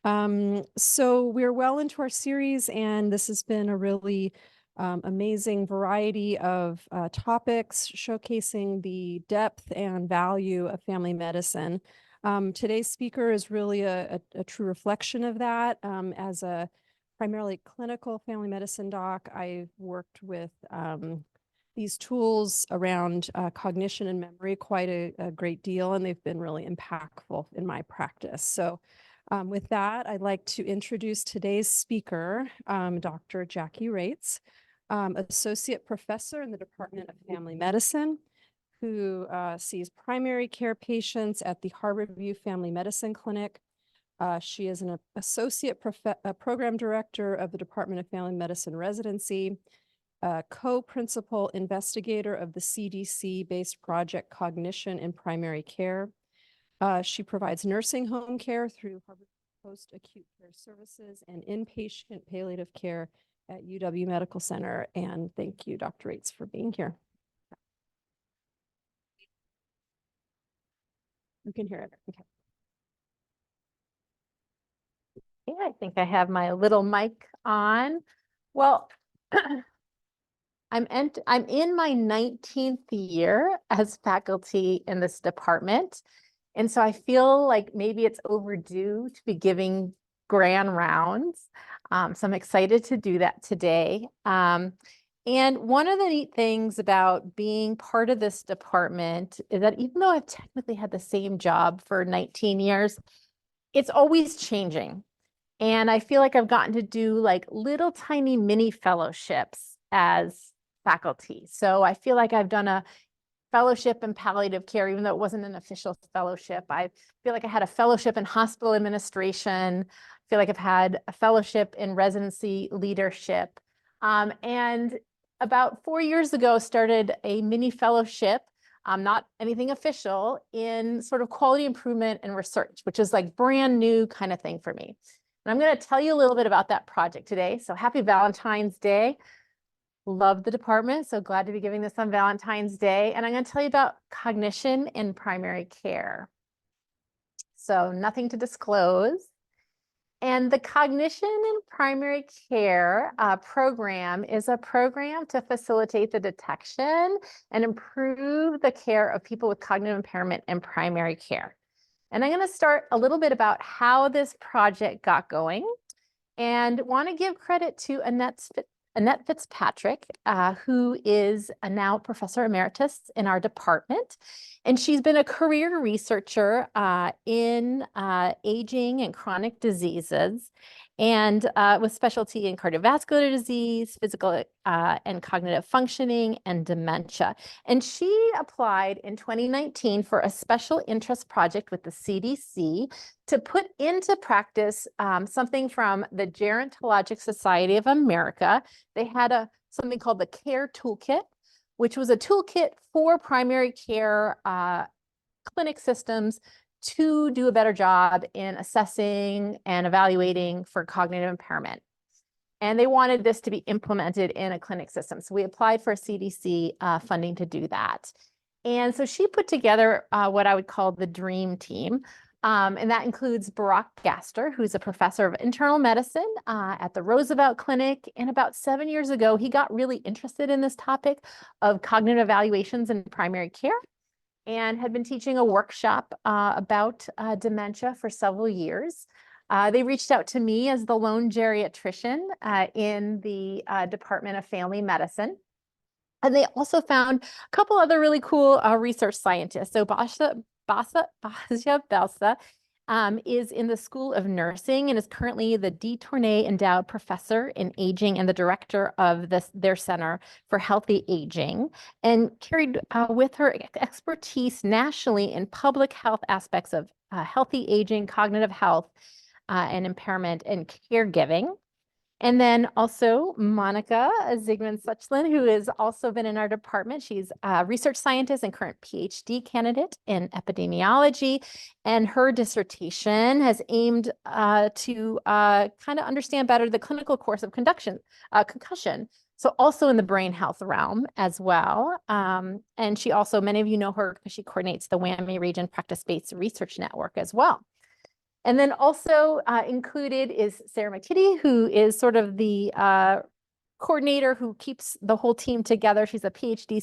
So we're well into our series, and this has been a really amazing variety of topics showcasing the depth and value of family medicine. Today's speaker is really a true reflection of that. As a primarily clinical family medicine doc, I've worked with these tools around cognition and memory quite a great deal, and they've been really impactful in my practice. So with that, I'd like to introduce today's speaker, Dr. Jackie Raetz, Associate Professor in the Department of Family Medicine, who sees primary care patients at the Harborview Family Medicine Clinic. She is an Associate Program Director of the Department of Family Medicine Residency, co-principal investigator of the CDC-based project Cognition in Primary Care. She provides nursing home care through Harvard Post-Acute Care Services and inpatient palliative care at UW Medical Center. And thank you, Dr. Raetz, for being here. You can hear it. Okay. Yeah, I think I have my little mic on. Well, I'm in my 19th year as faculty in this department. And so I feel like maybe it's overdue to be giving grand rounds. So I'm excited to do that today. And one of the neat things about being part of this department is that even though I've technically had the same job for 19 years, it's always changing. And I feel like I've gotten to do like little tiny mini fellowships as faculty. So I feel like I've done a fellowship in palliative care, even though it wasn't an official fellowship. I feel like I had a fellowship in hospital administration. I feel like I've had a fellowship in residency leadership. And about 4 years ago, started a mini fellowship, not anything official, in sort of quality improvement and research, which is like brand new kind of thing for me. And I'm going to tell you a little bit about that project today. So happy Valentine's Day. Love the department. So glad to be giving this on Valentine's Day. And I'm going to tell you about cognition in primary care. So nothing to disclose. And the Cognition in Primary Care program is a program to facilitate the detection and improve the care of people with cognitive impairment in primary care. And I'm going to start a little bit about how this project got going, and want to give credit to Annette Fitzpatrick, who is a now professor emeritus in our department. And she's been a career researcher in aging and chronic diseases, and with specialty in cardiovascular disease, physical and cognitive functioning, and dementia. And she applied in 2019 for a special interest project with the CDC to put into practice something from the Gerontologic Society of America. They had something called the CARE Toolkit, which was a toolkit for primary care clinic systems to do a better job in assessing and evaluating for cognitive impairment. And they wanted this to be implemented in a clinic system. So we applied for CDC funding to do that. And so she put together what I would call the dream team. And that includes Barack Gaster, who's a professor of internal medicine at the Roosevelt Clinic. And about 7 years ago, he got really interested in this topic of cognitive evaluations in primary care, and had been teaching a workshop about dementia for several years. They reached out to me as the lone geriatrician in the Department of Family Medicine. And they also found a couple other really cool research scientists. So Basha Belsa is in the School of Nursing and is currently the D. Tournay Endowed Professor in Aging and the director of their Center for Healthy Aging, and carried with her expertise nationally in public health aspects of healthy aging, cognitive health, and impairment, and caregiving. And then also Monica Zygmunt-Suchlin, who has also been in our department. She's a research scientist and current PhD candidate in epidemiology. And her dissertation has aimed to kind of understand better the clinical course of concussion. So also in the brain health realm as well. And she also, many of you know her because she coordinates the WAMI Region Practice-Based Research Network as well. And then also included is Sarah McKitty, who is sort of the coordinator who keeps the whole team together. She's a PhD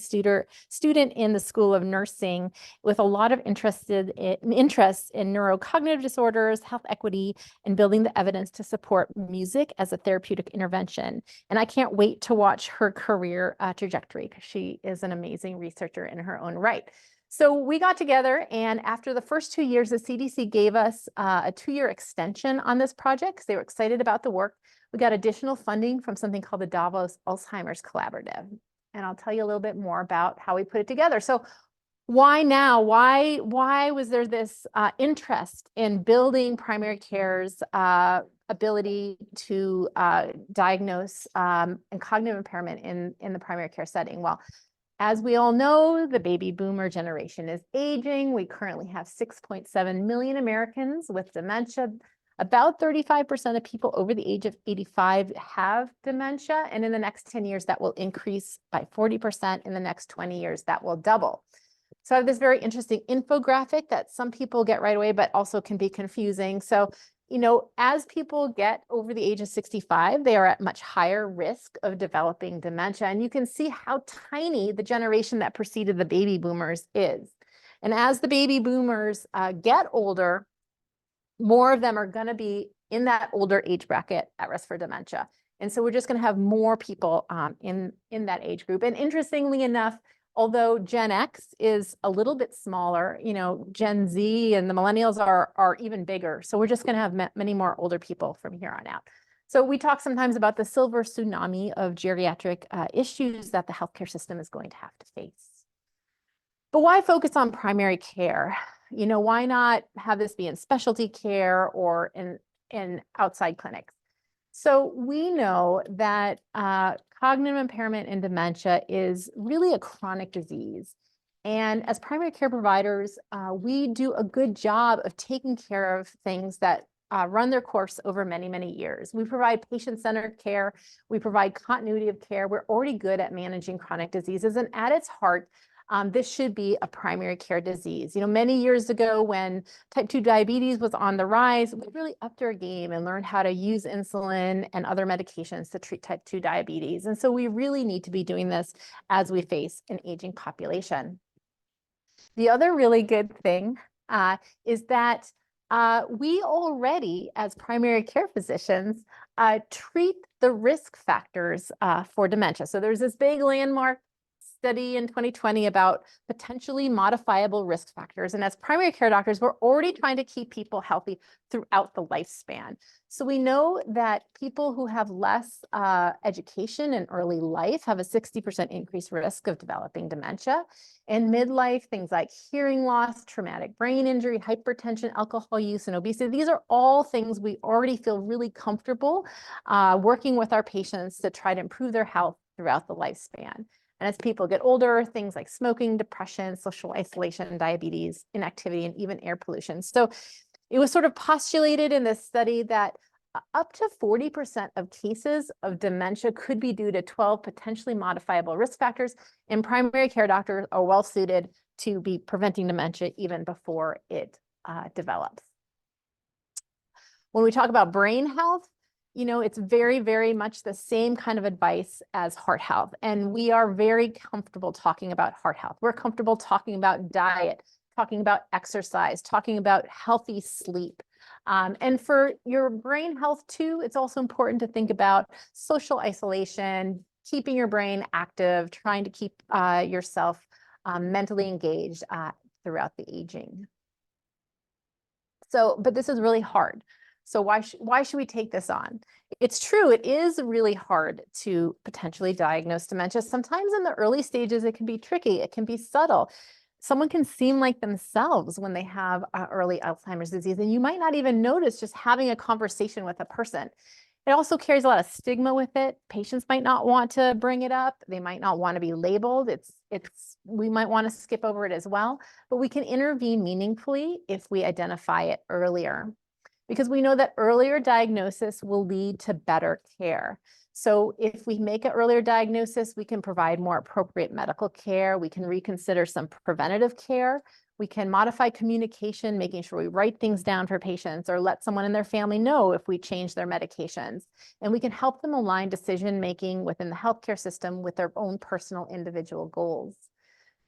student in the School of Nursing with a lot of interest in neurocognitive disorders, health equity, and building the evidence to support music as a therapeutic intervention. And I can't wait to watch her career trajectory because she is an amazing researcher in her own right. So we got together, and after the first 2 years, the CDC gave us a 2-year extension on this project because they were excited about the work. We got additional funding from something called the Davos Alzheimer's Collaborative. And I'll tell you a little bit more about how we put it together. So why now? Why was there this interest in building primary care's ability to diagnose and cognitive impairment in the primary care setting? Well, as we all know, the baby boomer generation is aging. We currently have 6.7 million Americans with dementia. About 35% of people over the age of 85 have dementia. And in the next 10 years, that will increase by 40%. In the next 20 years, that will double. So I have this very interesting infographic that some people get right away, but also can be confusing. So, you know, as people get over the age of 65, they are at much higher risk of developing dementia. And you can see how tiny the generation that preceded the baby boomers is. And as the baby boomers get older, more of them are going to be in that older age bracket at risk for dementia. And so we're just going to have more people in that age group. And interestingly enough, although Gen X is a little bit smaller, you know, Gen Z and the millennials are even bigger. So we're just going to have many more older people from here on out. So we talk sometimes about the silver tsunami of geriatric issues that the healthcare system is going to have to face. But why focus on primary care? You know, why not have this be in specialty care or in outside clinics? So we know that cognitive impairment in dementia is really a chronic disease. And as primary care providers, we do a good job of taking care of things that run their course over many, many years. We provide patient-centered care. We provide continuity of care. We're already good at managing chronic diseases. And at its heart, this should be a primary care disease. You know, many years ago when type 2 diabetes was on the rise, we really upped our game and learned how to use insulin and other medications to treat type 2 diabetes. And so we really need to be doing this as we face an aging population. The other really good thing is that we already, as primary care physicians, treat the risk factors for dementia. So there's this big landmark study in 2020 about potentially modifiable risk factors. And as primary care doctors, we're already trying to keep people healthy throughout the lifespan. So we know that people who have less education in early life have a 60% increased risk of developing dementia. In midlife, things like hearing loss, traumatic brain injury, hypertension, alcohol use, and obesity, these are all things we already feel really comfortable working with our patients to try to improve their health throughout the lifespan. And as people get older, things like smoking, depression, social isolation, diabetes, inactivity, and even air pollution. So it was sort of postulated in this study that up to 40% of cases of dementia could be due to 12 potentially modifiable risk factors, and primary care doctors are well suited to be preventing dementia even before it develops. When we talk about brain health, you know, it's very, very much the same kind of advice as heart health. And we are very comfortable talking about heart health. We're comfortable talking about diet, talking about exercise, talking about healthy sleep. And for your brain health too, it's also important to think about social isolation, keeping your brain active, trying to keep yourself mentally engaged throughout the aging. So, but this is really hard. So why should we take this on? It's true, it is really hard to potentially diagnose dementia. Sometimes in the early stages, it can be tricky, it can be subtle. Someone can seem like themselves when they have early Alzheimer's disease, and you might not even notice just having a conversation with a person. It also carries a lot of stigma with it. Patients might not want to bring it up. They might not want to be labeled. We might want to skip over it as well, but we can intervene meaningfully if we identify it earlier, because we know that earlier diagnosis will lead to better care. So if we make an earlier diagnosis, we can provide more appropriate medical care. We can reconsider some preventative care. We can modify communication, making sure we write things down for patients or let someone in their family know if we change their medications. And we can help them align decision-making within the healthcare system with their own personal individual goals.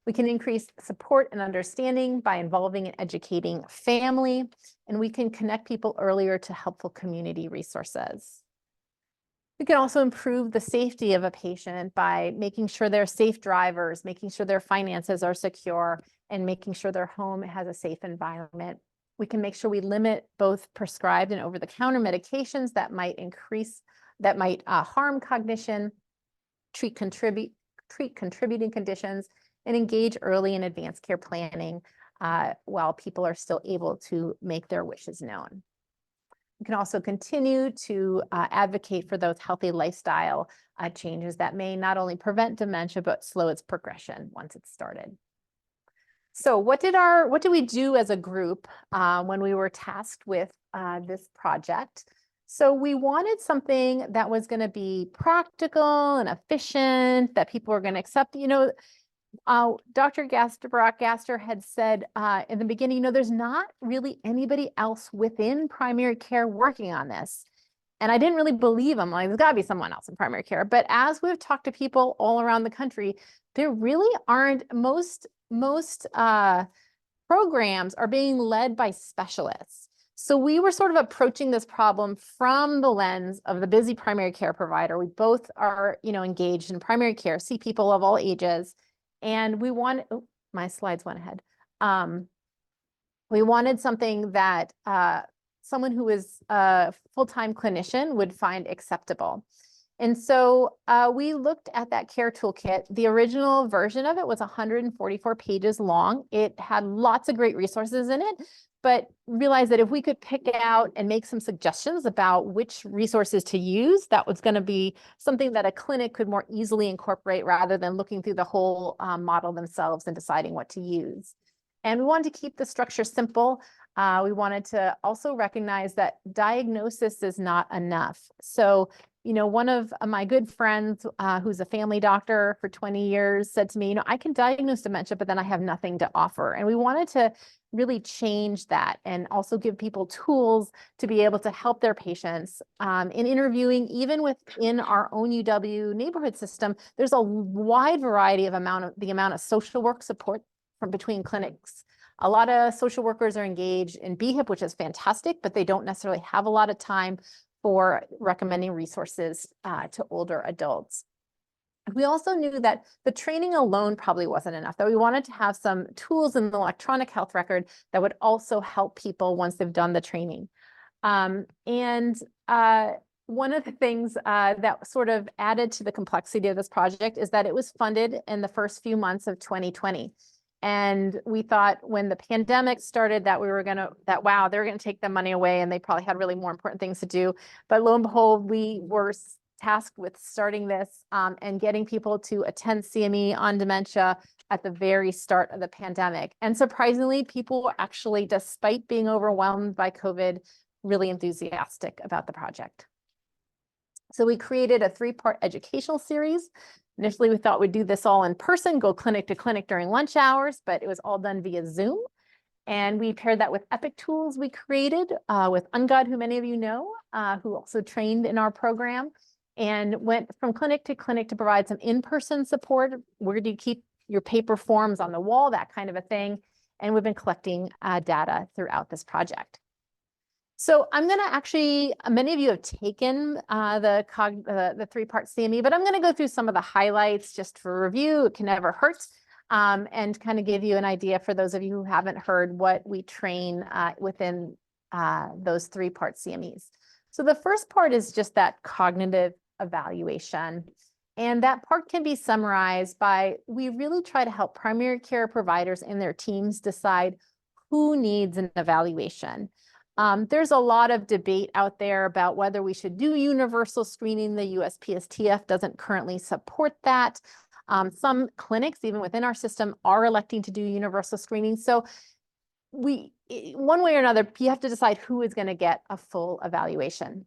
We can increase support and understanding by involving and educating family, and we can connect people earlier to helpful community resources. We can also improve the safety of a patient by making sure they're safe drivers, making sure their finances are secure, and making sure their home has a safe environment. We can make sure we limit both prescribed and over-the-counter medications that might harm cognition, treat contributing conditions, and engage early and advanced care planning while people are still able to make their wishes known. We can also continue to advocate for those healthy lifestyle changes that may not only prevent dementia, but slow its progression once it's started. So what did we do as a group when we were tasked with this project? So we wanted something that was going to be practical and efficient, that people were going to accept. You know, Dr. Brock Gaster had said in the beginning, you know, there's not really anybody else within primary care working on this. And I didn't really believe him. Like, there's got to be someone else in primary care. But as we've talked to people all around the country, there really aren't. Most programs are being led by specialists. So we were sort of approaching this problem from the lens of the busy primary care provider. We both are, you know, engaged in primary care, see people of all ages. And we want, oh, my slides went ahead. We wanted something that someone who is a full-time clinician would find acceptable. And so we looked at that care toolkit. The original version of it was 144 pages long. It had lots of great resources in it, but realized that if we could pick out and make some suggestions about which resources to use, that was going to be something that a clinic could more easily incorporate rather than looking through the whole model themselves and deciding what to use. And we wanted to keep the structure simple. We wanted to also recognize that diagnosis is not enough. So, you know, one of my good friends who's a family doctor for 20 years said to me, you know, I can diagnose dementia, but then I have nothing to offer. And we wanted to really change that and also give people tools to be able to help their patients. In interviewing, even within our own UW neighborhood system, there's a wide variety of the amount of social work support from between clinics. A lot of social workers are engaged in BHIP, which is fantastic, but they don't necessarily have a lot of time for recommending resources to older adults. We also knew that the training alone probably wasn't enough, that we wanted to have some tools in the electronic health record that would also help people once they've done the training. One of the things that sort of added to the complexity of this project is that it was funded in the first few months of 2020. And we thought when the pandemic started that wow, they're going to take the money away and they probably had really more important things to do. But lo and behold, we were tasked with starting this and getting people to attend CME on dementia at the very start of the pandemic. And surprisingly, people were actually, despite being overwhelmed by COVID, really enthusiastic about the project. So we created a 3-part educational series. Initially, we thought we'd do this all in person, go clinic to clinic during lunch hours, but it was all done via Zoom. And we paired that with Epic tools we created with Ungod, who many of you know, who also trained in our program, and went from clinic to clinic to provide some in-person support. Where do you keep your paper forms on the wall, that kind of a thing. And we've been collecting data throughout this project. So I'm going to actually, many of you have taken the 3-part CME, but I'm going to go through some of the highlights just for review. It can never hurt, and kind of give you an idea for those of you who haven't heard what we train within those 3-part CMEs. So the first part is just that cognitive evaluation. And that part can be summarized by, we really try to help primary care providers and their teams decide who needs an evaluation. There's a lot of debate out there about whether we should do universal screening. The USPSTF doesn't currently support that. Some clinics, even within our system, are electing to do universal screening. So one way or another, you have to decide who is going to get a full evaluation.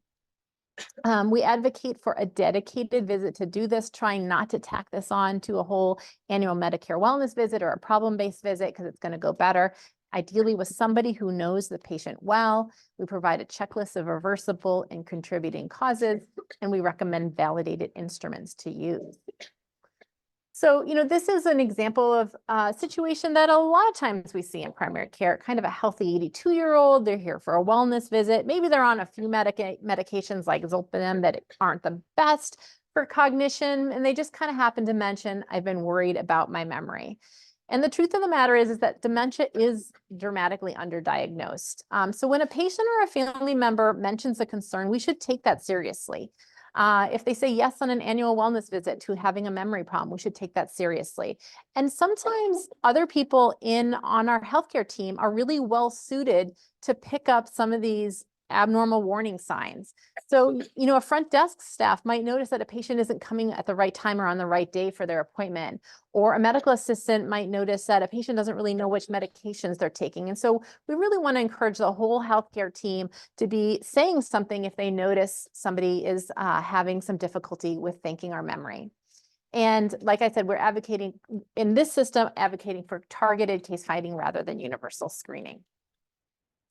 We advocate for a dedicated visit to do this, trying not to tack this on to a whole annual Medicare wellness visit or a problem-based visit because it's going to go better. Ideally with somebody who knows the patient well. We provide a checklist of reversible and contributing causes, and we recommend validated instruments to use. So, this is an example of a situation that a lot of times we see in primary care, kind of a healthy 82-year-old. They're here for a wellness visit. Maybe they're on a few medications like Zolpidem that aren't the best for cognition. And they just kind of happen to mention, I've been worried about my memory. And the truth of the matter is that dementia is dramatically underdiagnosed. So when a patient or a family member mentions a concern, we should take that seriously. If they say yes on an annual wellness visit to having a memory problem, we should take that seriously. And sometimes other people on our healthcare team are really well suited to pick up some of these abnormal warning signs. So, a front desk staff might notice that a patient isn't coming at the right time or on the right day for their appointment, or a medical assistant might notice that a patient doesn't really know which medications they're taking. And so we really want to encourage the whole healthcare team to be saying something if they notice somebody is having some difficulty with thinking or memory. And like I said, we're advocating in this system, advocating for targeted case finding rather than universal screening.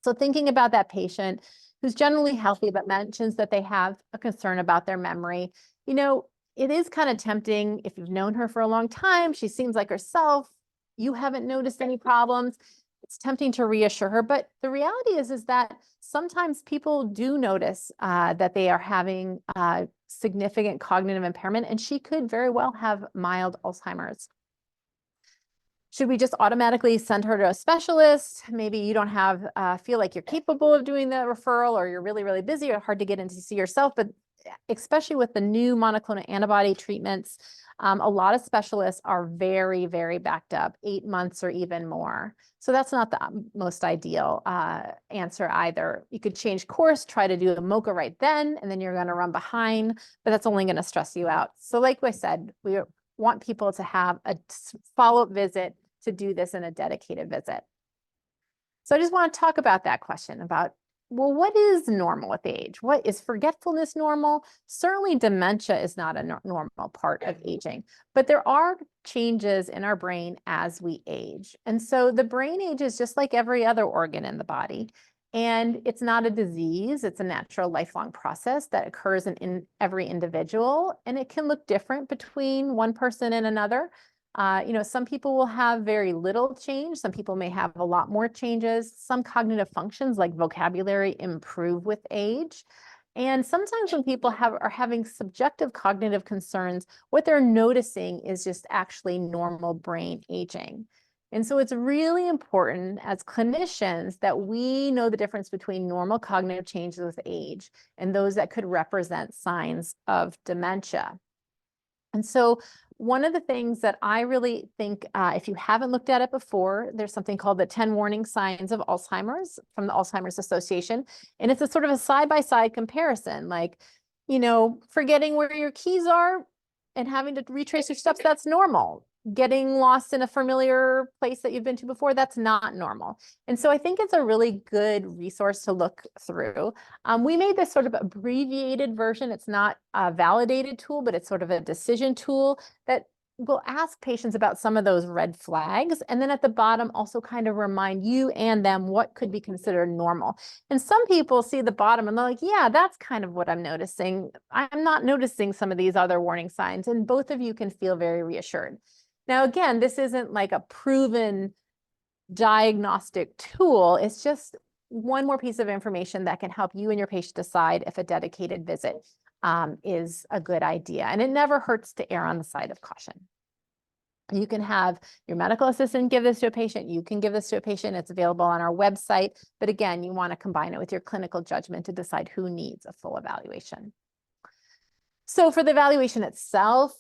So thinking about that patient who's generally healthy, but mentions that they have a concern about their memory, it is kind of tempting if you've known her for a long time, she seems like herself, you haven't noticed any problems. It's tempting to reassure her, but the reality is that sometimes people do notice that they are having significant cognitive impairment, and she could very well have mild Alzheimer's. Should we just automatically send her to a specialist? Maybe you don't feel like you're capable of doing the referral, or you're really, really busy or hard to get in to see yourself. But especially with the new monoclonal antibody treatments, a lot of specialists are very, very backed up, 8 months or even more. So that's not the most ideal answer either. You could change course, try to do a MOCA right then, and then you're going to run behind, but that's only going to stress you out. So like I said, we want people to have a follow-up visit to do this in a dedicated visit. So I just want to talk about that question about, well, what is normal with age? What is forgetfulness normal? Certainly dementia is not a normal part of aging, but there are changes in our brain as we age. And so the brain ages just like every other organ in the body. And it's not a disease, it's a natural lifelong process that occurs in every individual. And it can look different between one person and another. Some people will have very little change. Some people may have a lot more changes. Some cognitive functions like vocabulary improve with age. And sometimes when people are having subjective cognitive concerns, what they're noticing is just actually normal brain aging. And so it's really important as clinicians that we know the difference between normal cognitive changes with age and those that could represent signs of dementia. And so one of the things that I really think, if you haven't looked at it before, there's something called the 10 warning signs of Alzheimer's from the Alzheimer's Association. And it's a sort of a side-by-side comparison, like, forgetting where your keys are and having to retrace your steps, that's normal. Getting lost in a familiar place that you've been to before, that's not normal. And so I think it's a really good resource to look through. We made this sort of abbreviated version. It's not a validated tool, but it's sort of a decision tool that will ask patients about some of those red flags. And then at the bottom, also kind of remind you and them what could be considered normal. And some people see the bottom and they're like, yeah, that's kind of what I'm noticing. I'm not noticing some of these other warning signs. And both of you can feel very reassured. Now, again, this isn't like a proven diagnostic tool. It's just one more piece of information that can help you and your patient decide if a dedicated visit is a good idea. And it never hurts to err on the side of caution. You can have your medical assistant give this to a patient. You can give this to a patient. It's available on our website. But again, you want to combine it with your clinical judgment to decide who needs a full evaluation. So for the evaluation itself,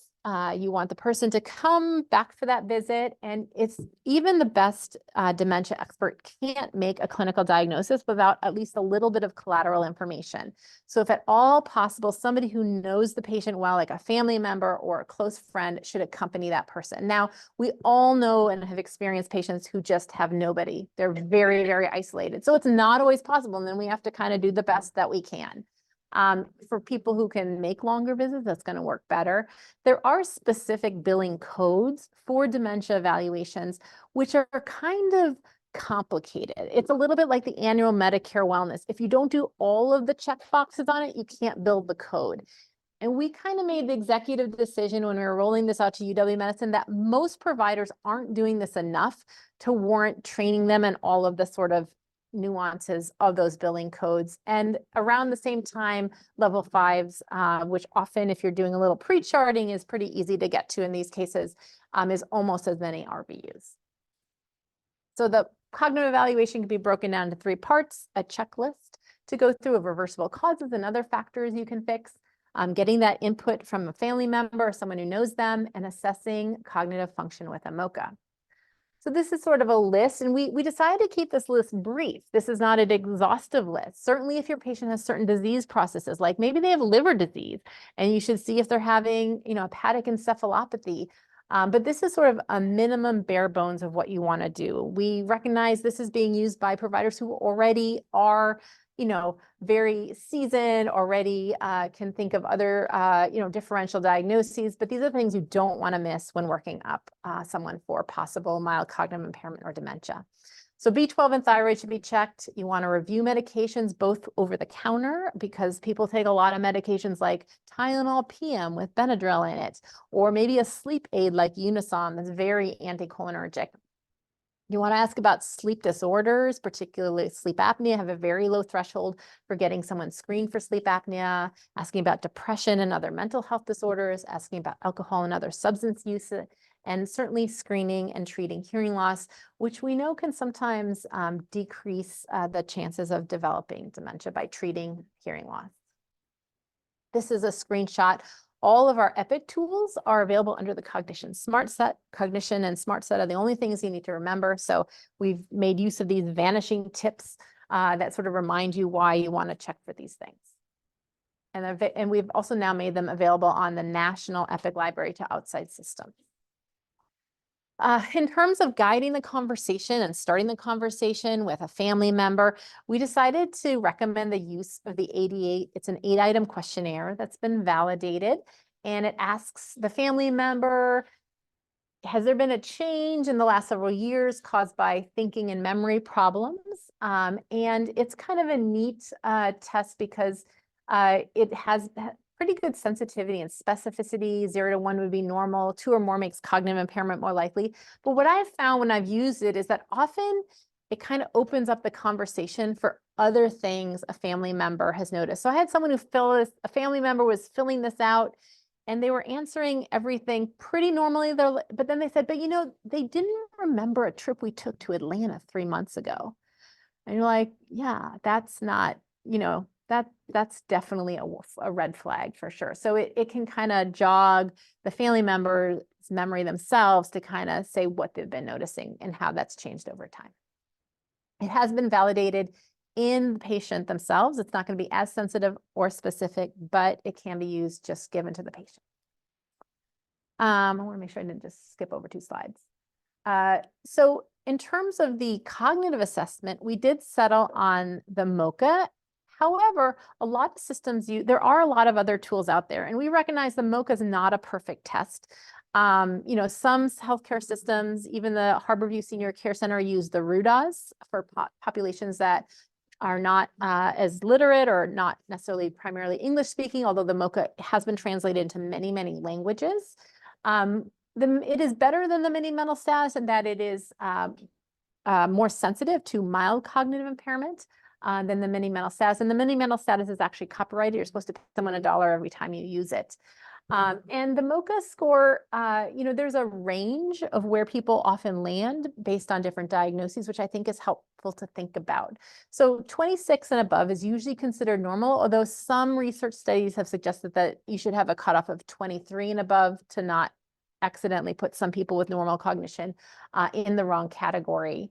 you want the person to come back for that visit, and it's even the best dementia expert can't make a clinical diagnosis without at least a little bit of collateral information. So if at all possible, somebody who knows the patient well, like a family member or a close friend, should accompany that person. Now, we all know and have experienced patients who just have nobody. They're very, very isolated. So it's not always possible, and then we have to kind of do the best that we can. For people who can make longer visits, that's going to work better. There are specific billing codes for dementia evaluations, which are kind of complicated. It's a little bit like the annual Medicare wellness. If you don't do all of the check boxes on it, you can't build the code. And we kind of made the executive decision when we were rolling this out to UW Medicine that most providers aren't doing this enough to warrant training them in all of the sort of nuances of those billing codes. And around the same time, level fives, which often if you're doing a little pre-charting is pretty easy to get to in these cases, is almost as many RVUs. So the cognitive evaluation can be broken down into 3 parts: a checklist to go through of reversible causes and other factors you can fix, getting that input from a family member or someone who knows them, and assessing cognitive function with a MoCA. So this is sort of a list, and we decided to keep this list brief. This is not an exhaustive list. Certainly if your patient has certain disease processes, like maybe they have liver disease, and you should see if they're having, hepatic encephalopathy. But this is sort of a minimum bare bones of what you want to do. We recognize this is being used by providers who already are very seasoned, already can think of other, differential diagnoses, but these are things you don't want to miss when working up someone for possible mild cognitive impairment or dementia. So B12 and thyroid should be checked. You want to review medications both over the counter, because people take a lot of medications like Tylenol PM with Benadryl in it, or maybe a sleep aid like Unisom that's very anticholinergic. You want to ask about sleep disorders, particularly sleep apnea, have a very low threshold for getting someone screened for sleep apnea, asking about depression and other mental health disorders, asking about alcohol and other substance use, and certainly screening and treating hearing loss, which we know can sometimes decrease the chances of developing dementia by treating hearing loss. This is a screenshot. All of our EPIC tools are available under the Cognition Smart Set. Cognition and Smart Set are the only things you need to remember. So we've made use of these vanishing tips that sort of remind you why you want to check for these things. And we've also now made them available on the National EPIC Library to outside systems. In terms of guiding the conversation and starting the conversation with a family member, we decided to recommend the use of the 88. It's an 8-item questionnaire that's been validated, and it asks the family member, has there been a change in the last several years caused by thinking and memory problems? And it's kind of a neat test because it has pretty good sensitivity and specificity. 0 to 1 would be normal. 2 or more makes cognitive impairment more likely. But what I've found when I've used it is that often it kind of opens up the conversation for other things a family member has noticed. So I had someone a family member was filling this out, and they were answering everything pretty normally. But then they said, but they didn't remember a trip we took to Atlanta 3 months ago. And you're like, yeah, that's not, that's definitely a red flag for sure. So it can kind of jog the family member's memory themselves to kind of say what they've been noticing and how that's changed over time. It has been validated in the patient themselves. It's not going to be as sensitive or specific, but it can be used just given to the patient. I want to make sure I didn't just skip over 2 slides. So in terms of the cognitive assessment, we did settle on the MoCA. However, a lot of systems there are a lot of other tools out there, and we recognize the MoCA is not a perfect test. Some healthcare systems, even the Harborview Senior Care Center, use the RUDAS for populations that are not as literate or not necessarily primarily English speaking, although the MoCA has been translated into many, many languages. It is better than the mini mental status in that it is more sensitive to mild cognitive impairment than the mini mental status. And the mini mental status is actually copyrighted. You're supposed to pay someone $1 every time you use it. And the MoCA score, there's a range of where people often land based on different diagnoses, which I think is helpful to think about. So 26 and above is usually considered normal, although some research studies have suggested that you should have a cutoff of 23 and above to not accidentally put some people with normal cognition in the wrong category.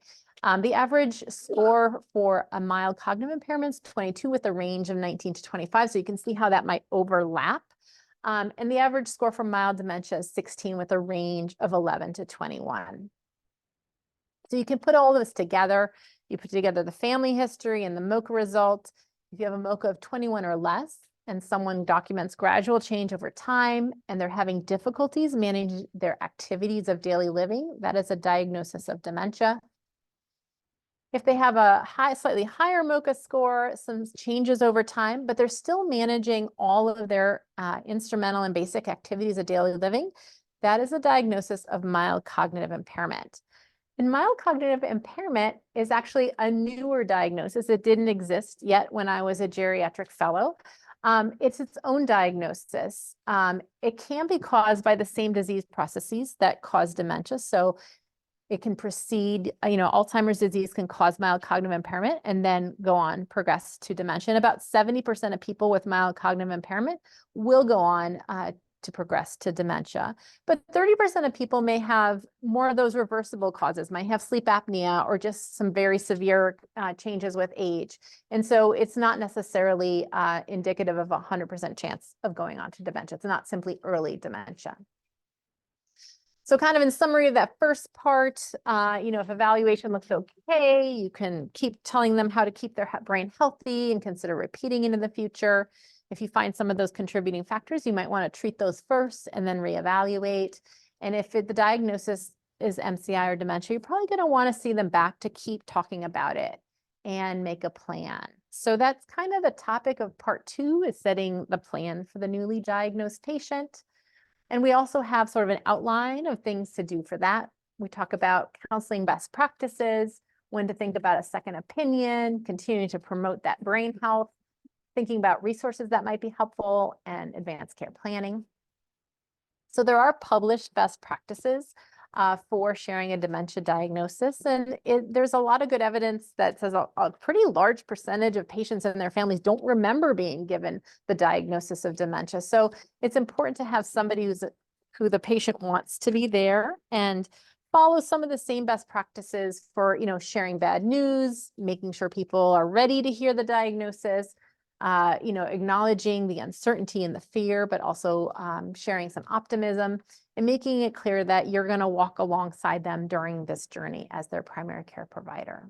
The average score for a mild cognitive impairment is 22 with a range of 19 to 25. So you can see how that might overlap. And the average score for mild dementia is 16 with a range of 11 to 21. So you can put all of this together. You put together the family history and the MoCA result. If you have a MoCA of 21 or less, and someone documents gradual change over time, and they're having difficulties managing their activities of daily living, that is a diagnosis of dementia. If they have a slightly higher MoCA score, some changes over time, but they're still managing all of their instrumental and basic activities of daily living, that is a diagnosis of mild cognitive impairment. And mild cognitive impairment is actually a newer diagnosis. It didn't exist yet when I was a geriatric fellow. It's its own diagnosis. It can be caused by the same disease processes that cause dementia. So it can precede, Alzheimer's disease can cause mild cognitive impairment and then go on, progress to dementia. And about 70% of people with mild cognitive impairment will go on to progress to dementia. But 30% of people may have more of those reversible causes, might have sleep apnea or just some very severe changes with age. And so it's not necessarily indicative of a 100% chance of going on to dementia. It's not simply early dementia. So kind of in summary of that first part, if evaluation looks okay, you can keep telling them how to keep their brain healthy and consider repeating it in the future. If you find some of those contributing factors, you might want to treat those first and then reevaluate. And if the diagnosis is MCI or dementia, you're probably going to want to see them back to keep talking about it and make a plan. So that's kind of the topic of part 2, is setting the plan for the newly diagnosed patient. And we also have sort of an outline of things to do for that. We talk about counseling best practices, when to think about a second opinion, continuing to promote that brain health, thinking about resources that might be helpful, and advanced care planning. So there are published best practices for sharing a dementia diagnosis. And there's a lot of good evidence that says a pretty large percentage of patients and their families don't remember being given the diagnosis of dementia. So it's important to have somebody who the patient wants to be there and follow some of the same best practices for, sharing bad news, making sure people are ready to hear the diagnosis, acknowledging the uncertainty and the fear, but also sharing some optimism and making it clear that you're going to walk alongside them during this journey as their primary care provider.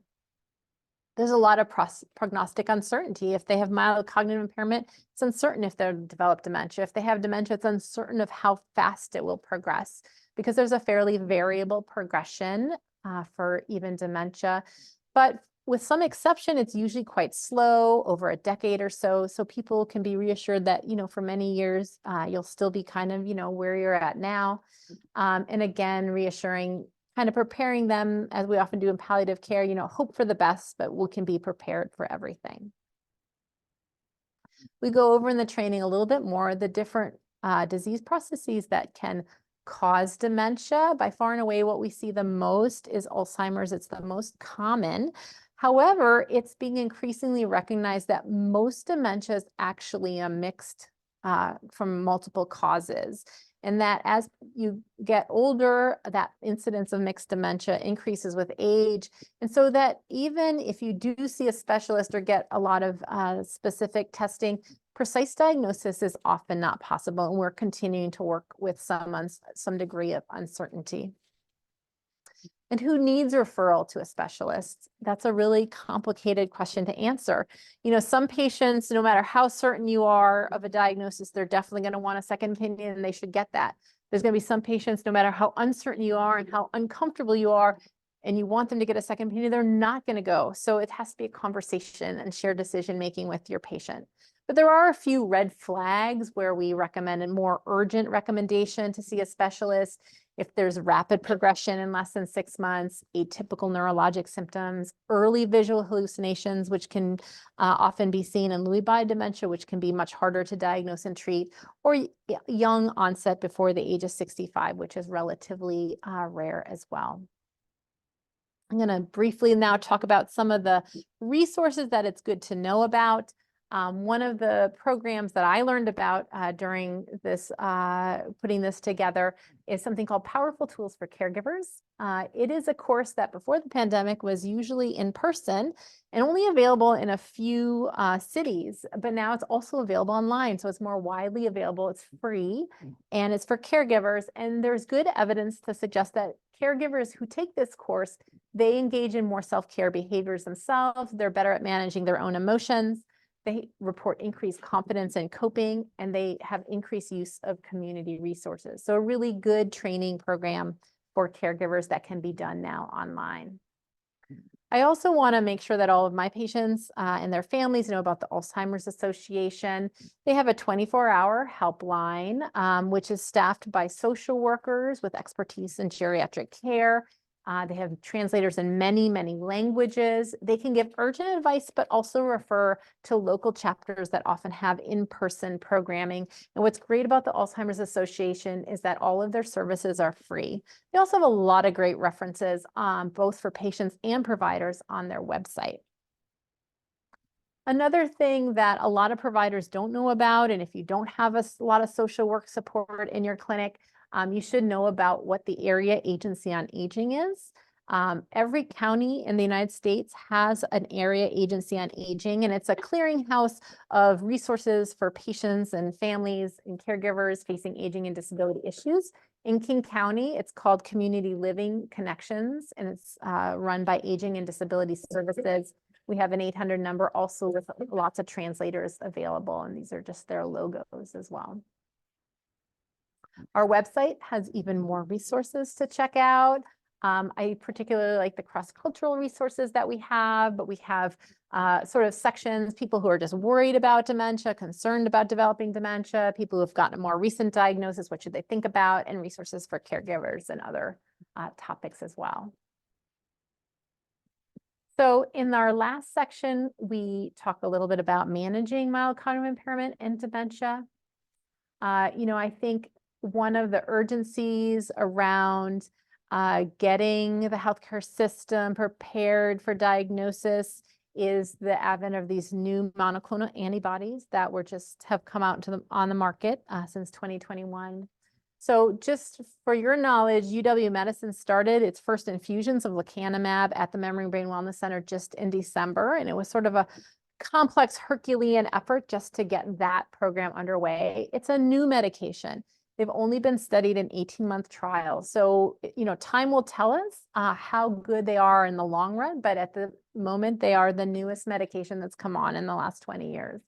There's a lot of prognostic uncertainty. If they have mild cognitive impairment, it's uncertain if they'll develop dementia. If they have dementia, it's uncertain of how fast it will progress, because there's a fairly variable progression for even dementia. But with some exception, it's usually quite slow, over a decade or so. So people can be reassured that, for many years, you'll still be kind of, where you're at now. And again, reassuring, kind of preparing them, as we often do in palliative care, hope for the best, but we can be prepared for everything. We go over in the training a little bit more the different disease processes that can cause dementia. By far and away, what we see the most is Alzheimer's. It's the most common. However, it's being increasingly recognized that most dementia is actually a mixed from multiple causes, and that as you get older, that incidence of mixed dementia increases with age. And so that even if you do see a specialist or get a lot of specific testing, precise diagnosis is often not possible, and we're continuing to work with some degree of uncertainty. And who needs referral to a specialist? That's a really complicated question to answer. Some patients, no matter how certain you are of a diagnosis, they're definitely going to want a second opinion, and they should get that. There's going to be some patients, no matter how uncertain you are and how uncomfortable you are, and you want them to get a second opinion, they're not going to go. So it has to be a conversation and shared decision-making with your patient. But there are a few red flags where we recommend a more urgent recommendation to see a specialist. If there's rapid progression in less than 6 months, atypical neurologic symptoms, early visual hallucinations, which can often be seen in Lewy body dementia, which can be much harder to diagnose and treat, or young onset before the age of 65, which is relatively rare as well. I'm going to briefly now talk about some of the resources that it's good to know about. One of the programs that I learned about during this, putting this together, is something called Powerful Tools for Caregivers. It is a course that before the pandemic was usually in person and only available in a few cities, but now it's also available online. So it's more widely available, it's free, and it's for caregivers. And there's good evidence to suggest that caregivers who take this course, they engage in more self-care behaviors themselves. They're better at managing their own emotions. they report increased confidence in coping, and they have increased use of community resources. So a really good training program for caregivers that can be done now online. I also want to make sure that all of my patients and their families know about the Alzheimer's Association. They have a 24-hour helpline, which is staffed by social workers with expertise in geriatric care. They have translators in many, many languages. They can give urgent advice, but also refer to local chapters that often have in-person programming. And what's great about the Alzheimer's Association is that all of their services are free. They also have a lot of great references, both for patients and providers on their website. Another thing that a lot of providers don't know about, and if you don't have a lot of social work support in your clinic, you should know about what the Area Agency on Aging is. Every county in the United States has an Area Agency on Aging, and it's a clearinghouse of resources for patients and families and caregivers facing aging and disability issues. In King County, it's called Community Living Connections, and it's run by Aging and Disability Services. We have an 800 number also with lots of translators available, and these are just their logos as well. Our website has even more resources to check out. I particularly like the cross-cultural resources that we have, but we have sort of sections, people who are just worried about dementia, concerned about developing dementia, people who have gotten a more recent diagnosis, what should they think about, and resources for caregivers and other topics as well. So in our last section, we talk a little bit about managing mild cognitive impairment and dementia. I think one of the urgencies around getting the healthcare system prepared for diagnosis is the advent of these new monoclonal antibodies that have come out on the market since 2021. So just for your knowledge, UW-Medicine started its first infusions of lecanemab at the Memory and Brain Wellness Center just in December, and it was sort of a complex Herculean effort just to get that program underway. It's a new medication. They've only been studied in 18-month trials. So, time will tell us how good they are in the long run, but at the moment, they are the newest medication that's come on in the last 20 years.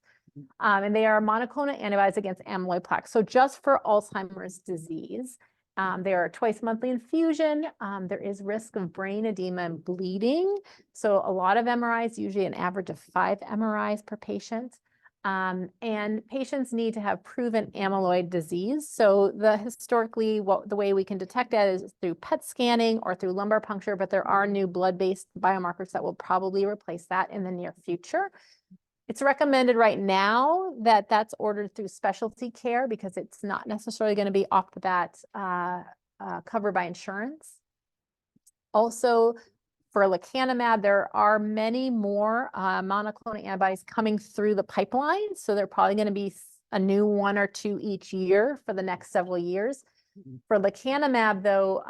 And they are monoclonal antibodies against amyloid plaques. So just for Alzheimer's disease, they are a twice monthly infusion. There is risk of brain edema and bleeding. So a lot of MRIs, usually an average of 5 MRIs per patient. And patients need to have proven amyloid disease. So historically, the way we can detect that is through PET scanning or through lumbar puncture, but there are new blood-based biomarkers that will probably replace that in the near future. It's recommended right now that that's ordered through specialty care because it's not necessarily going to be off the bat covered by insurance. Also, for lecanemab, there are many more monoclonal antibodies coming through the pipeline. So they're probably going to be a new 1 or 2 each year for the next several years. For lecanemab, though,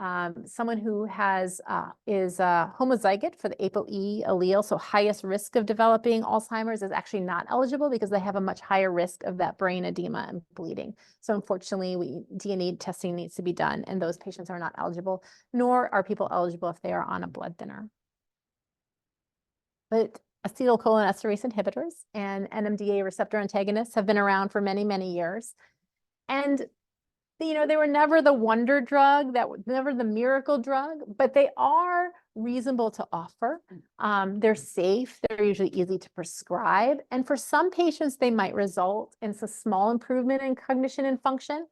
someone who is homozygous for the ApoE allele, so highest risk of developing Alzheimer's, is actually not eligible because they have a much higher risk of that brain edema and bleeding. So unfortunately, DNA testing needs to be done, and those patients are not eligible, nor are people eligible if they are on a blood thinner. But acetylcholinesterase inhibitors and NMDA receptor antagonists have been around for many, many years. And they were never the wonder drug, never the miracle drug, but they are reasonable to offer. They're safe. They're usually easy to prescribe. And for some patients, they might result in a small improvement in cognition and function.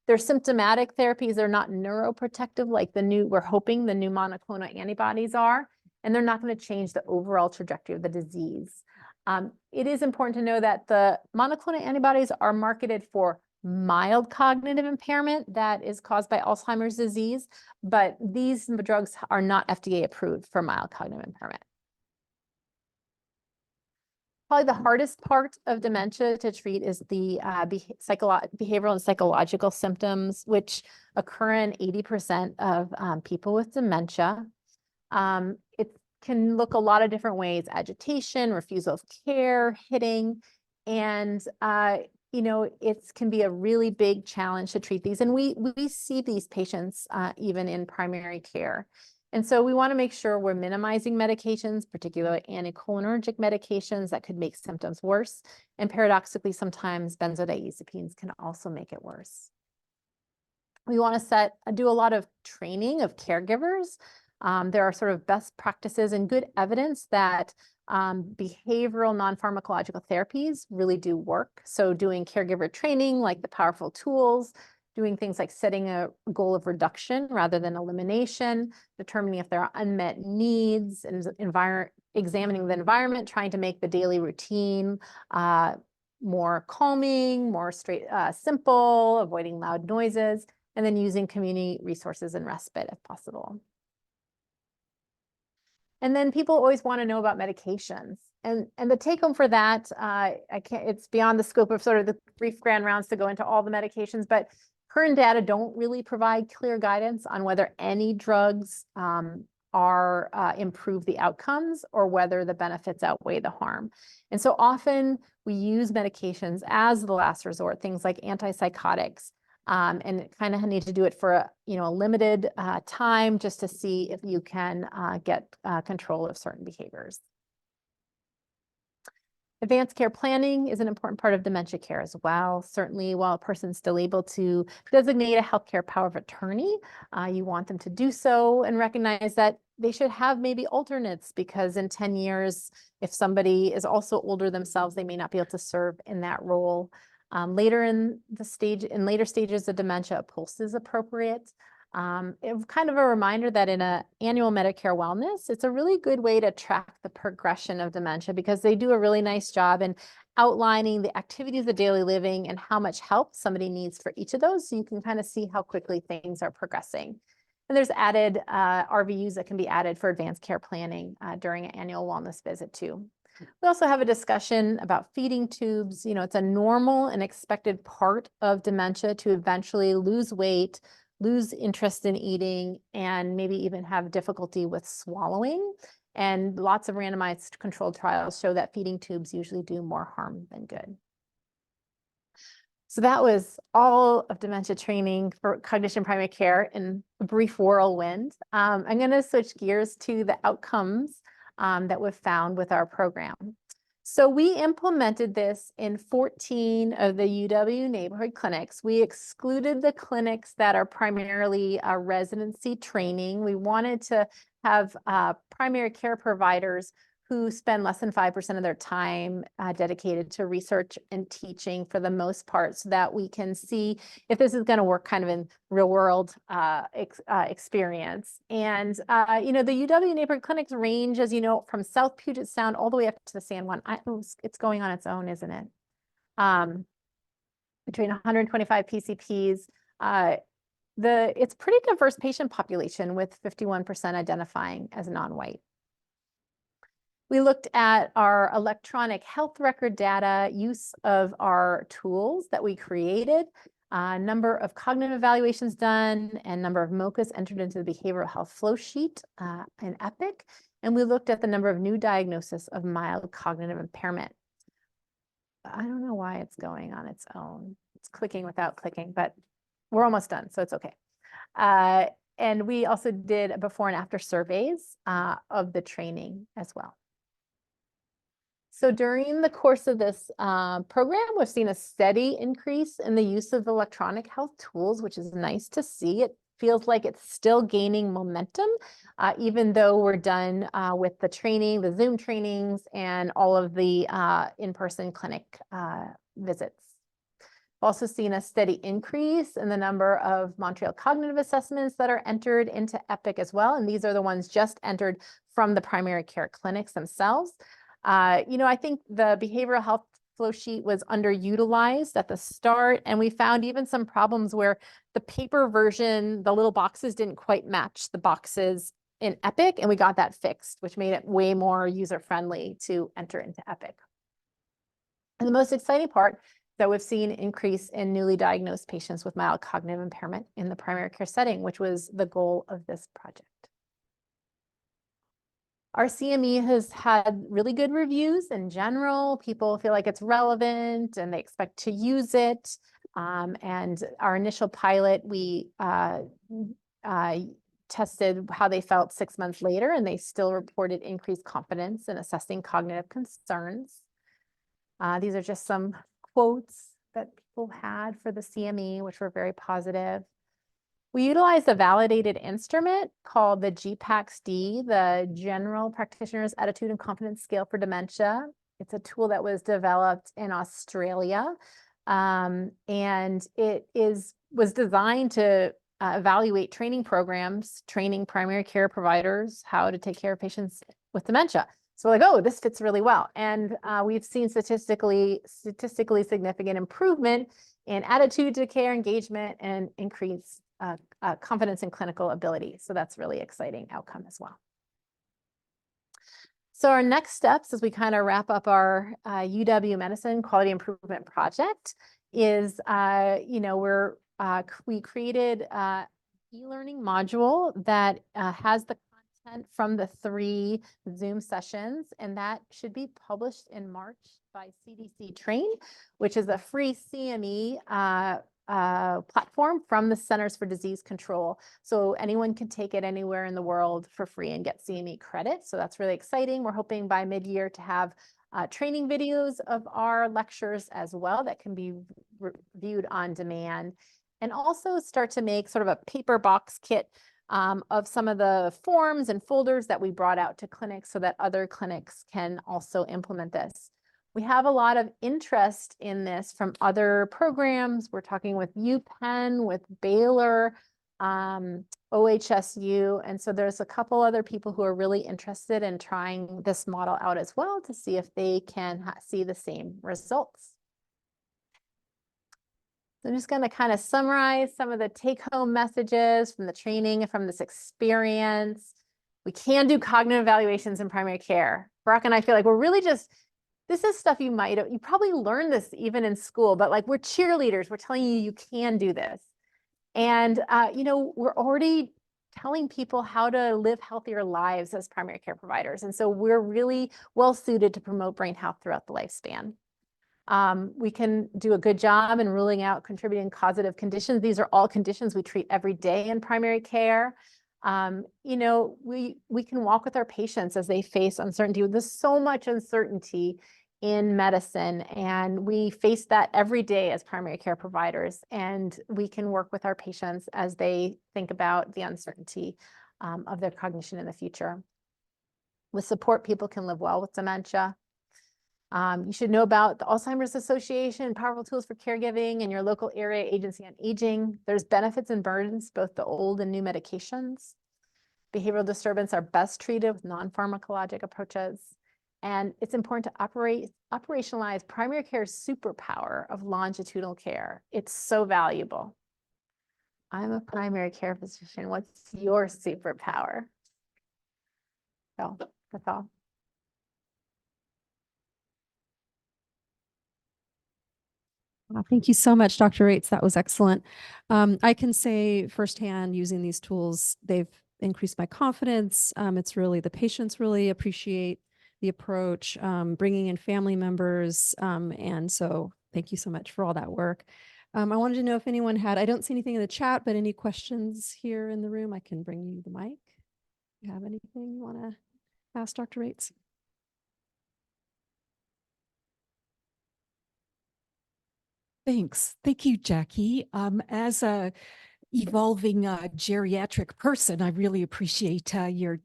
They're symptomatic therapies. They're not neuroprotective like we're hoping the new monoclonal antibodies are. And they're not going to change the overall trajectory of the disease. It is important to know that the monoclonal antibodies are marketed for mild cognitive impairment that is caused by Alzheimer's disease, but these drugs are not FDA approved for mild cognitive impairment. Probably the hardest part of dementia to treat is the behavioral and psychological symptoms, which occur in 80% of people with dementia. It can look a lot of different ways: agitation, refusal of care, hitting, and it can be a really big challenge to treat these. And we see these patients even in primary care. And so we want to make sure we're minimizing medications, particularly anticholinergic medications that could make symptoms worse. And paradoxically, sometimes benzodiazepines can also make it worse. We want to do a lot of training of caregivers. There are sort of best practices and good evidence that behavioral non-pharmacological therapies really do work. So doing caregiver training, like the powerful tools, doing things like setting a goal of reduction rather than elimination, determining if there are unmet needs, and examining the environment, trying to make the daily routine more calming, more simple, avoiding loud noises, and then using community resources and respite if possible. And then people always want to know about medications. And the take home for that, it's beyond the scope of sort of the brief grand rounds to go into all the medications, but current data don't really provide clear guidance on whether any drugs improve the outcomes or whether the benefits outweigh the harm. And so often we use medications as the last resort, things like antipsychotics, and kind of need to do it for a limited time just to see if you can get control of certain behaviors. Advanced care planning is an important part of dementia care as well. Certainly, while a person's still able to designate a healthcare power of attorney, you want them to do so and recognize that they should have maybe alternates, because in 10 years, if somebody is also older themselves, they may not be able to serve in that role. Later stages of dementia, a pulse is appropriate. It's kind of a reminder that in an annual Medicare wellness, it's a really good way to track the progression of dementia, because they do a really nice job in outlining the activities of daily living and how much help somebody needs for each of those, so you can kind of see how quickly things are progressing. And there's added RVUs that can be added for advanced care planning during an annual wellness visit too. We also have a discussion about feeding tubes. It's a normal and expected part of dementia to eventually lose weight, lose interest in eating, and maybe even have difficulty with swallowing. And lots of randomized controlled trials show that feeding tubes usually do more harm than good. So that was all of dementia training for cognition primary care in a brief whirlwind. I'm going to switch gears to the outcomes that we've found with our program. So we implemented this in 14 of the UW neighborhood clinics. We excluded the clinics that are primarily residency training. We wanted to have primary care providers who spend less than 5% of their time dedicated to research and teaching for the most part, so that we can see if this is going to work kind of in real world experience. And, the UW neighborhood clinics range, as you know, from South Puget Sound all the way up to the San Juan. It's going on its own, isn't it? Between 125 PCPs. It's pretty diverse patient population, with 51% identifying as non-white. We looked at our electronic health record data, use of our tools that we created, number of cognitive evaluations done, and number of MOCAs entered into the behavioral health flow sheet in EPIC. And we looked at the number of new diagnoses of mild cognitive impairment. I don't know why it's going on its own. It's clicking without clicking, but we're almost done, so it's okay. And we also did before and after surveys of the training as well. So during the course of this program, we've seen a steady increase in the use of electronic health tools, which is nice to see. It feels like it's still gaining momentum, even though we're done with the training, the Zoom trainings, and all of the in-person clinic visits. We've also seen a steady increase in the number of Montreal cognitive assessments that are entered into EPIC as well. And these are the ones just entered from the primary care clinics themselves. I think the behavioral health flow sheet was underutilized at the start, and we found even some problems where the paper version, the little boxes didn't quite match the boxes in EPIC, and we got that fixed, which made it way more user-friendly to enter into EPIC. And the most exciting part is that we've seen an increase in newly diagnosed patients with mild cognitive impairment in the primary care setting, which was the goal of this project. Our CME has had really good reviews in general. People feel like it's relevant and they expect to use it. And our initial pilot, we tested how they felt 6 months later, and they still reported increased confidence in assessing cognitive concerns. These are just some quotes that people had for the CME, which were very positive. We utilized a validated instrument called the GPAX-D, the General Practitioner's Attitude and Confidence Scale for Dementia. It's a tool that was developed in Australia, and it was designed to evaluate training programs, training primary care providers how to take care of patients with dementia. So we're like, oh, this fits really well. And we've seen statistically significant improvement in attitude to care, engagement, and increased confidence in clinical ability. So that's really exciting outcome as well. So our next steps as we kind of wrap up our UW Medicine Quality Improvement Project is, we created an e-learning module that has the content from the 3 Zoom sessions, and that should be published in March by CDC Train, which is a free CME platform from the Centers for Disease Control. So anyone can take it anywhere in the world for free and get CME credit. So that's really exciting. We're hoping by mid-year to have training videos of our lectures as well that can be viewed on demand, and also start to make sort of a paper box kit of some of the forms and folders that we brought out to clinics so that other clinics can also implement this. We have a lot of interest in this from other programs. We're talking with UPenn, with Baylor, OHSU. And so there's a couple other people who are really interested in trying this model out as well to see if they can see the same results. So I'm just going to kind of summarize some of the take-home messages from the training and from this experience. We can do cognitive evaluations in primary care. Brock and I feel like we're really just, this is stuff you probably learned this even in school, but like we're cheerleaders. We're telling you, you can do this. And, we're already telling people how to live healthier lives as primary care providers. And so we're really well suited to promote brain health throughout the lifespan. We can do a good job in ruling out contributing causative conditions. These are all conditions we treat every day in primary care. We can walk with our patients as they face uncertainty. There's so much uncertainty in medicine, and we face that every day as primary care providers, and we can work with our patients as they think about the uncertainty of their cognition in the future. With support, people can live well with dementia. You should know about the Alzheimer's Association, powerful tools for caregiving, and your local area agency on aging. There's benefits and burdens, both the old and new medications. Behavioral disturbance are best treated with non-pharmacologic approaches. And it's important to operationalize primary care's superpower of longitudinal care. It's so valuable. I'm a primary care physician. What's your superpower? So that's all. Thank you so much, Dr. Raetz. That was excellent. I can say firsthand, using these tools, they've increased my confidence. It's really, the patients really appreciate the approach, bringing in family members. And so thank you so much for all that work. I wanted to know if anyone had, I don't see anything in the chat, but any questions here in the room, I can bring you the mic. Do you have anything you want to ask Dr. Raetz? Thanks. Thank you, Jackie. As a evolving geriatric person, I really appreciate your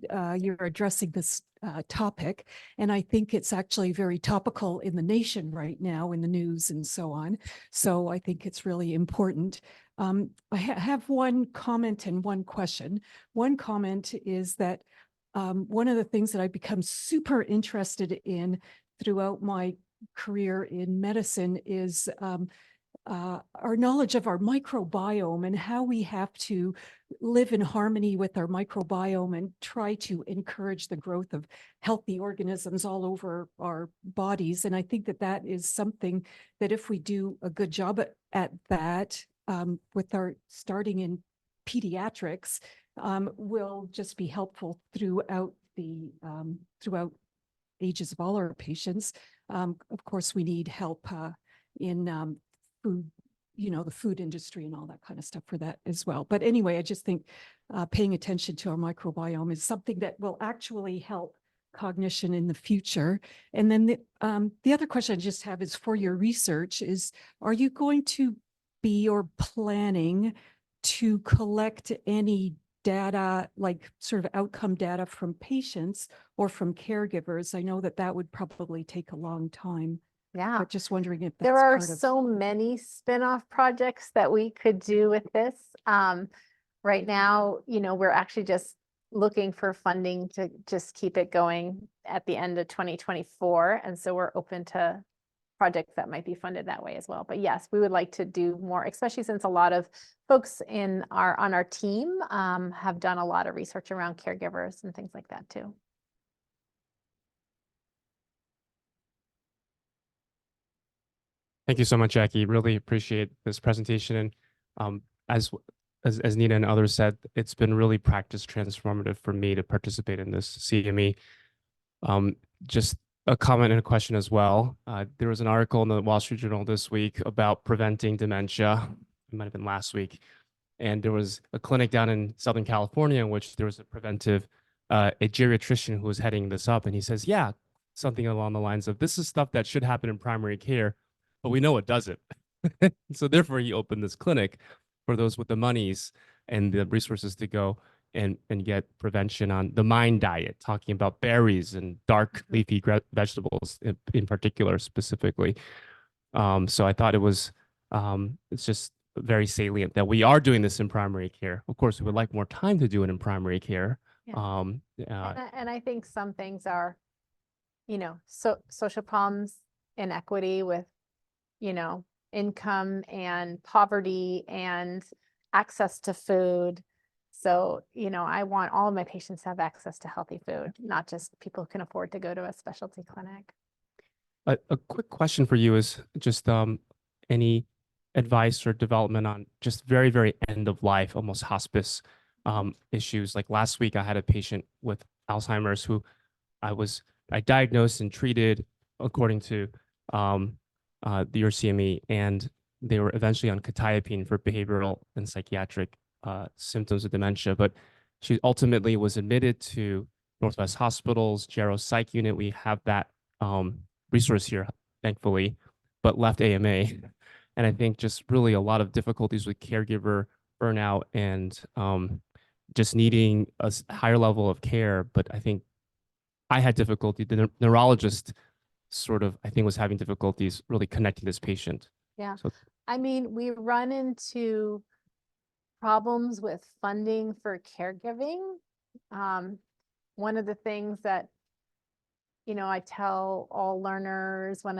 addressing this topic. And I think it's actually very topical in the nation right now, in the news and so on. So I think it's really important. I have one comment and one question. One comment is that one of the things that I've become super interested in throughout my career in medicine is our knowledge of our microbiome and how we have to live in harmony with our microbiome and try to encourage the growth of healthy organisms all over our bodies. And I think that that is something that if we do a good job at that, with our starting in pediatrics, will just be helpful throughout the throughout ages of all our patients. Of course, we need help in food the food industry and all that kind of stuff for that as well. But anyway, I just think paying attention to our microbiome is something that will actually help cognition in the future. And then the other question I just have is for your research is, are you going to be or planning to collect any data, like sort of outcome data from patients or from caregivers? I know that that would probably take a long time, Yeah. but just wondering if that's There are part of. so many spin-off projects that we could do with this. Right now, we're actually just looking for funding to just keep it going at the end of 2024. And so we're open to projects that might be funded that way as well. But yes, we would like to do more, especially since a lot of folks on our team have done a lot of research around caregivers and things like that too. Thank you so much, Jackie. Really appreciate this presentation. And as Nina and others said, it's been really practice transformative for me to participate in this CME. Just a comment and a question as well. There was an article in the Wall Street Journal this week about preventing dementia. It might have been last week. And there was a clinic down in Southern California in which there was a geriatrician who was heading this up. And he says, yeah, something along the lines of, this is stuff that should happen in primary care, but we know it doesn't. So therefore, he opened this clinic for those with the monies and the resources to go and get prevention on the MIND diet, talking about berries and dark leafy vegetables in particular, specifically. So I thought it's just very salient that we are doing this in primary care. Of course, we would like more time to do it in primary care. Yeah. And I think some things are, social problems, inequity with, income and poverty and access to food. So, I want all of my patients to have access to healthy food, not just people who can afford to go to a specialty clinic. A quick question for you is just any advice or development on just very, very end of life, almost hospice issues. Like last week, I had a patient with Alzheimer's who I diagnosed and treated according to the URCME, and they were eventually on quetiapine for behavioral and psychiatric symptoms of dementia. But she ultimately was admitted to Northwest Hospital's Gero Psych unit. We have that resource here, thankfully, but left AMA. And I think just really a lot of difficulties with caregiver burnout and just needing a higher level of care. But I think I had difficulty. The neurologist I think was having difficulties really connecting this patient. Yeah. So, I mean, we run into problems with funding for caregiving. One of the things that, I tell all learners when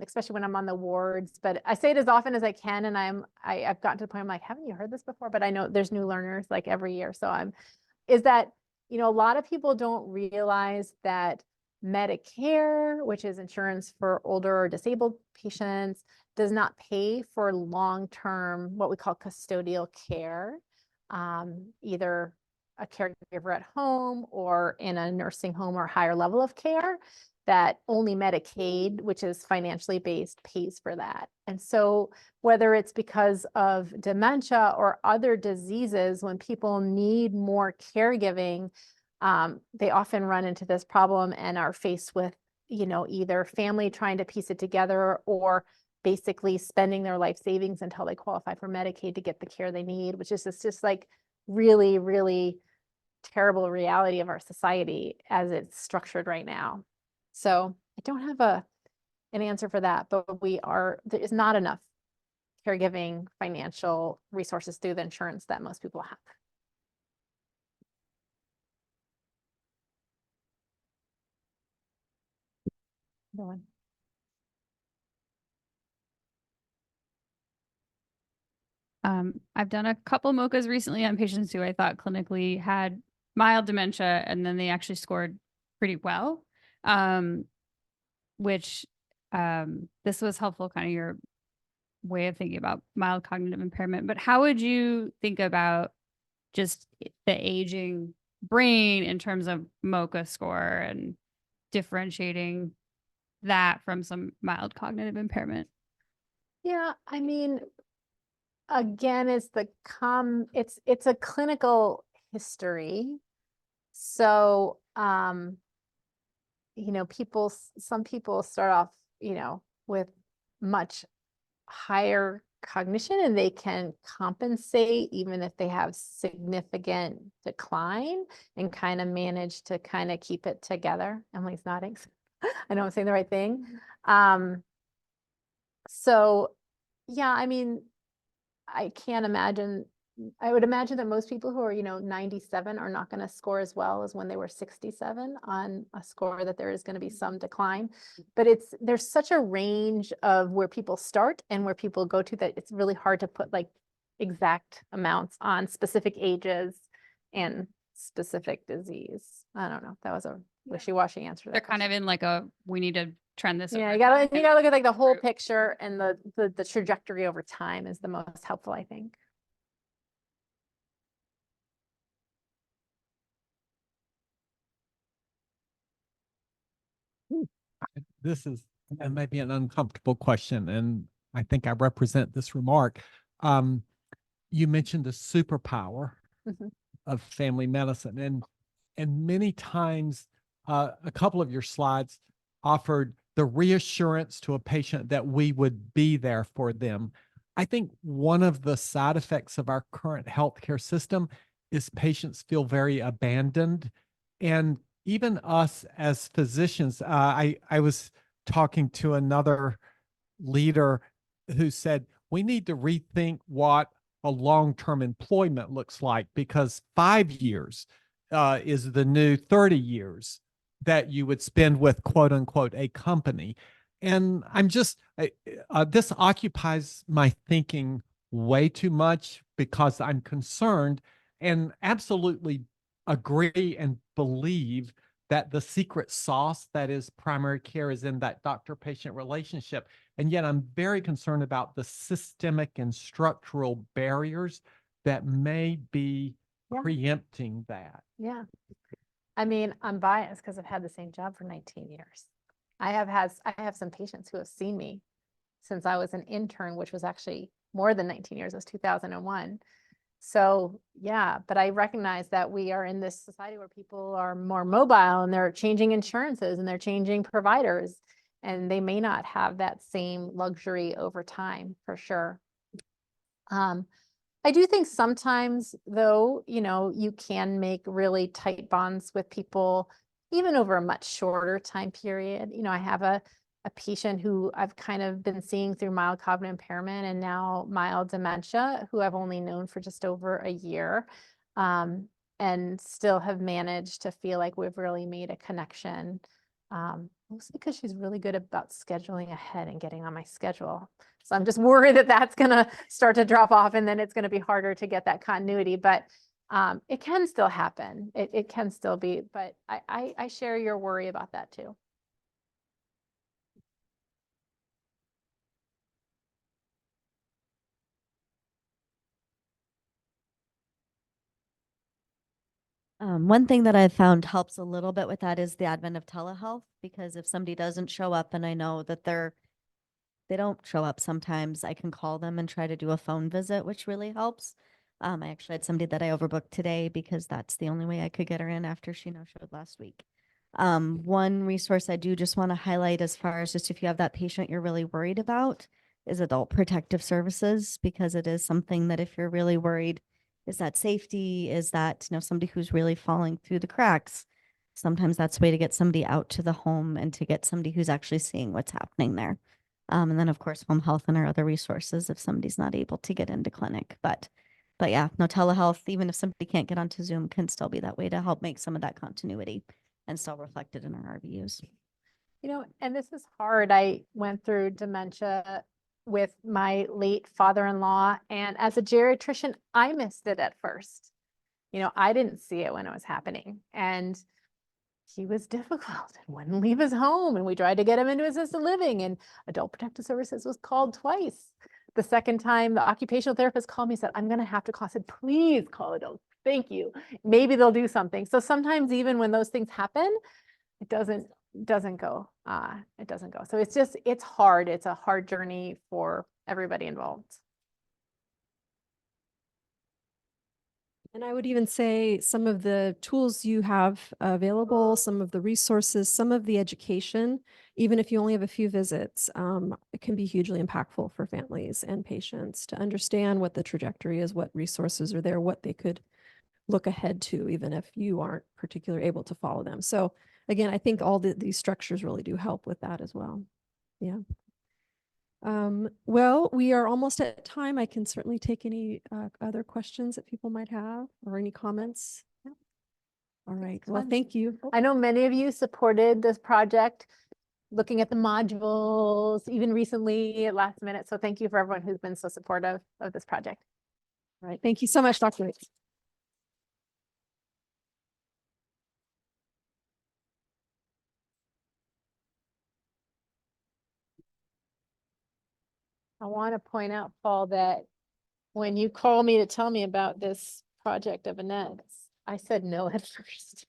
especially when I'm on the wards, but I say it as often as I can. And I've gotten to the point, I'm like, haven't you heard this before? But I know there's new learners like every year. So is that, a lot of people don't realize that Medicare, which is insurance for older or disabled patients, does not pay for long-term, what we call custodial care, either a caregiver at home or in a nursing home or higher level of care, that only Medicaid, which is financially based, pays for that. And so whether it's because of dementia or other diseases, when people need more caregiving, they often run into this problem and are faced with, either family trying to piece it together or basically spending their life savings until they qualify for Medicaid to get the care they need, which is just like really, really terrible reality of our society as it's structured right now. So I don't have an answer for that, but there is not enough caregiving financial resources through the insurance that most people have. One. I've done a couple MOCAs recently on patients who I thought clinically had mild dementia, and then they actually scored pretty well, which this was helpful, kind of your way of thinking about mild cognitive impairment. But how would you think about just the aging brain in terms of MOCA score and differentiating that from some mild cognitive impairment? Yeah, I mean, again, it's a clinical history. So, you know, some people start off, you know, with much higher cognition, and they can compensate even if they have significant decline and kind of manage to kind of keep it together. Emily's nodding. I know I'm saying the right thing. So yeah, I mean, I can't imagine, I would imagine that most people who are, you know, 97 are not going to score as well as when they were 67 on a score, that there is going to be some decline. But there's such a range of where people start and where people go to that it's really hard to put like exact amounts on specific ages and specific disease. I don't know. That was a wishy-washy answer to They're that kind of question. in like we need to trend this. Yeah, over you gotta time. look at like the whole picture, and the trajectory over time is the most helpful, I think. This is maybe an uncomfortable question, and I think I represent this remark. You mentioned the superpower Mhm. of family medicine, and many times a couple of your slides offered the reassurance to a patient that we would be there for them. I think one of the side effects of our current healthcare system is patients feel very abandoned. And even us as physicians, I was talking to another leader who said, we need to rethink what a long-term employment looks like, because 5 years is the new 30 years that you would spend with quote unquote a company. And this occupies my thinking way too much, because I'm concerned and absolutely agree and believe that the secret sauce that is primary care is in that doctor-patient relationship. And yet I'm very concerned about the systemic and structural barriers that may be Yeah. preempting that. Yeah. I mean, I'm biased because I've had the same job for 19 years. I have some patients who have seen me since I was an intern, which was actually more than 19 years, it was 2001. So yeah, but I recognize that we are in this society where people are more mobile, and they're changing insurances and they're changing providers, and they may not have that same luxury over time, for sure. I do think sometimes, though, you know, you can make really tight bonds with people even over a much shorter time period. You know, I have a patient who I've kind of been seeing through mild cognitive impairment and now mild dementia, who I've only known for just over a year, and still have managed to feel like we've really made a connection. Mostly because she's really good about scheduling ahead and getting on my schedule. So I'm just worried that that's going to start to drop off, and then it's going to be harder to get that continuity. But it can still happen. It can still be. But I share your worry about that too. One thing that I've found helps a little bit with that is the advent of telehealth, because if somebody doesn't show up and I know that they don't show up sometimes, I can call them and try to do a phone visit, which really helps. I actually had somebody that I overbooked today because that's the only way I could get her in after she no-showed last week. One resource I do just want to highlight, as far as just if you have that patient you're really worried about, is adult protective services, because it is something that if you're really worried, is that safety? Is that, you know, somebody who's really falling through the cracks? Sometimes that's a way to get somebody out to the home and to get somebody who's actually seeing what's happening there. And then of course, home health and our other resources if somebody's not able to get into clinic. But yeah, no, telehealth, even if somebody can't get onto Zoom, can still be that way to help make some of that continuity and still reflected in our RVUs. You know, and this is hard. I went through dementia with my late father-in-law, and as a geriatrician, I missed it at first. You know, I didn't see it when it was happening, and he was difficult and wouldn't leave his home, and we tried to get him into assisted living, and adult protective services was called twice. The second time, the occupational therapist called me and said, I'm going to have to call. I said, please call adults. Thank you. Maybe they'll do something. So sometimes even when those things happen, it doesn't go. It doesn't go. So it's hard. It's a hard journey for everybody involved. And I would even say some of the tools you have available, some of the resources, some of the education, even if you only have a few visits, it can be hugely impactful for families and patients to understand what the trajectory is, what resources are there, what they could look ahead to, even if you aren't particularly able to follow them. So again, I think all these structures really do help with that as well. Yeah. Well, we are almost at time. I can certainly take any other questions that people might have or any comments. Yeah. All right. Well, fun. thank you. I know many of you supported this project, looking at the modules, even recently at last minute. So thank you for everyone who's been so supportive of this project. All right. Thank you so much, Dr. Raetz. I want to point out, Paul, that when you called me to tell me about this project of Annette's, I said no at first.